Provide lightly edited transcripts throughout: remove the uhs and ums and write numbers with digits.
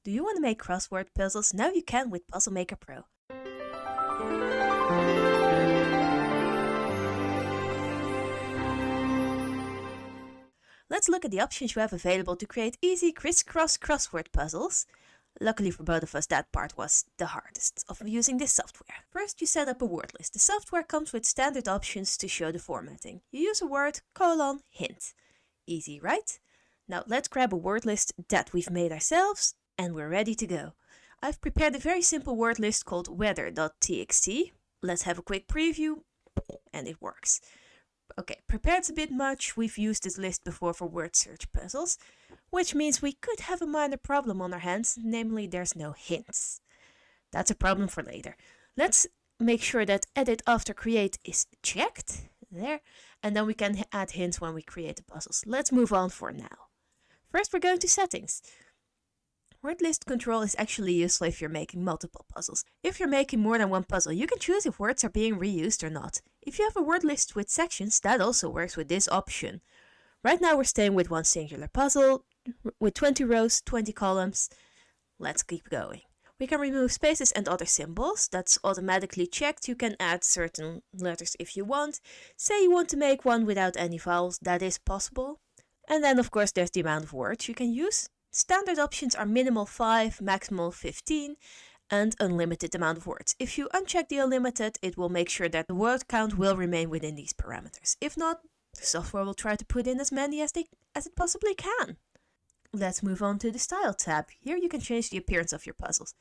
Do you want to make crossword puzzles? Now you can with Puzzle Maker Pro. Let's look at the options you have available to create easy Criss Cross crossword puzzles. Luckily for both of us, that part was the hardest of using this software. First, you set up a word list. The software comes with standard options to show the formatting. You use a word, hint. Easy, right? Now let's grab a word list that we've made ourselves and we're ready to go. I've prepared a very simple word list called weather.txt. Let's have a quick preview and it works. Okay, prepared's a bit much. We've used this list before for word search puzzles, which means we could have a minor problem on our hands, namely there's no hints. That's a problem for later. Let's make sure that edit after create is checked, there, and then we can add hints when we create the puzzles. Let's move on for now. First we're going to settings. Word list control is actually useful if you're making multiple puzzles. If you're making more than one puzzle, you can choose if words are being reused or not. If you have a word list with sections, that also works with this option. Right now we're staying with one singular puzzle, with 20 rows, 20 columns. Let's keep going. We can remove spaces and other symbols. That's automatically checked. You can add certain letters if you want. Say you want to make one without any vowels, that is possible. And then of course there's the amount of words you can use. Standard options are minimal 5, maximal 15 and unlimited amount of words. If you uncheck the unlimited, it will make sure that the word count will remain within these parameters. If not, the software will try to put in as many as it possibly can. Let's move on to the Style tab. Here you can change the appearance of your puzzles.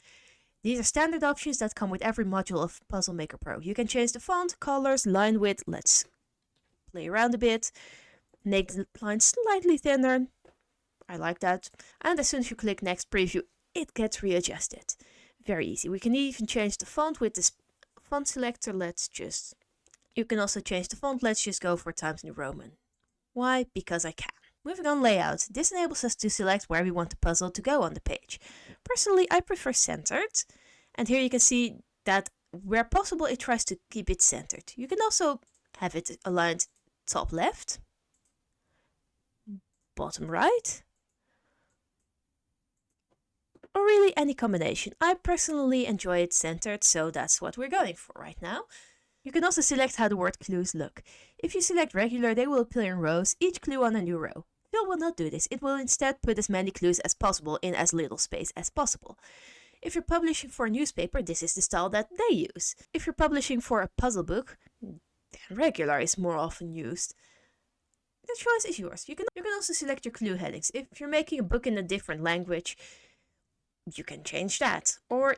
These are standard options that come with every module of Puzzle Maker Pro. You can change the font, colors, line width. Let's play around a bit. Make the line slightly thinner. I like that. And as soon as you click next preview, it gets readjusted. Very easy. We can even change the font with this font selector. You can also change the font. Let's just go for Times New Roman. Why? Because I can. Moving on, layout. This enables us to select where we want the puzzle to go on the page. Personally, I prefer centered. And here you can see that where possible, it tries to keep it centered. You can also have it aligned top left, bottom right, or really any combination. I personally enjoy it centered, so that's what we're going for right now. You can also select how the word clues look. If you select regular, they will appear in rows, each clue on a new row. Fill will not do this. It will instead put as many clues as possible in as little space as possible. If you're publishing for a newspaper, this is the style that they use. If you're publishing for a puzzle book, then regular is more often used. The choice is yours. You can also select your clue headings. If you're making a book in a different language, you can change that. Or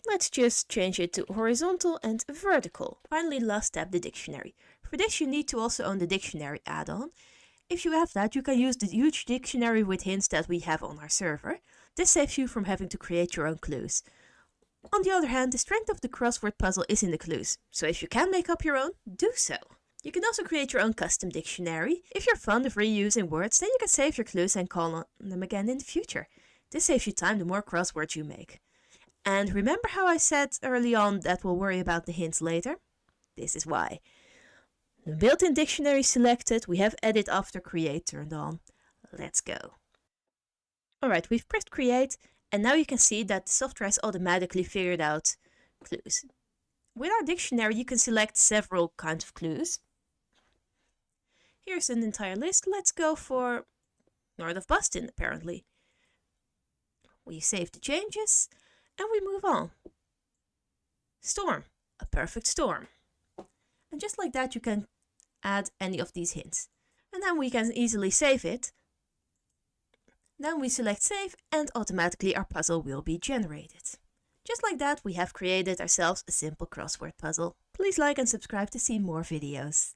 let's just change it to horizontal and vertical. Finally, last step, the dictionary. For this you need to also own the dictionary add-on. If you have that, you can use the huge dictionary with hints that we have on our server. This saves you from having to create your own clues. On the other hand, the strength of the crossword puzzle is in the clues. So if you can make up your own, do so. You can also create your own custom dictionary. If you're fond of reusing words, then you can save your clues and call on them again in the future. This saves you time the more crosswords you make. And remember how I said early on that we'll worry about the hints later? This is why. The built-in dictionary selected, we have edit after create turned on. Let's go. Alright, we've pressed create and now you can see that the software has automatically figured out clues. With our dictionary you can select several kinds of clues. Here's an entire list. Let's go for north of Boston apparently. We save the changes and we move on. Storm, a perfect storm. And just like that you can add any of these hints. And then we can easily save it. Then we select save and automatically our puzzle will be generated. Just like that we have created ourselves a simple crossword puzzle. Please like and subscribe to see more videos.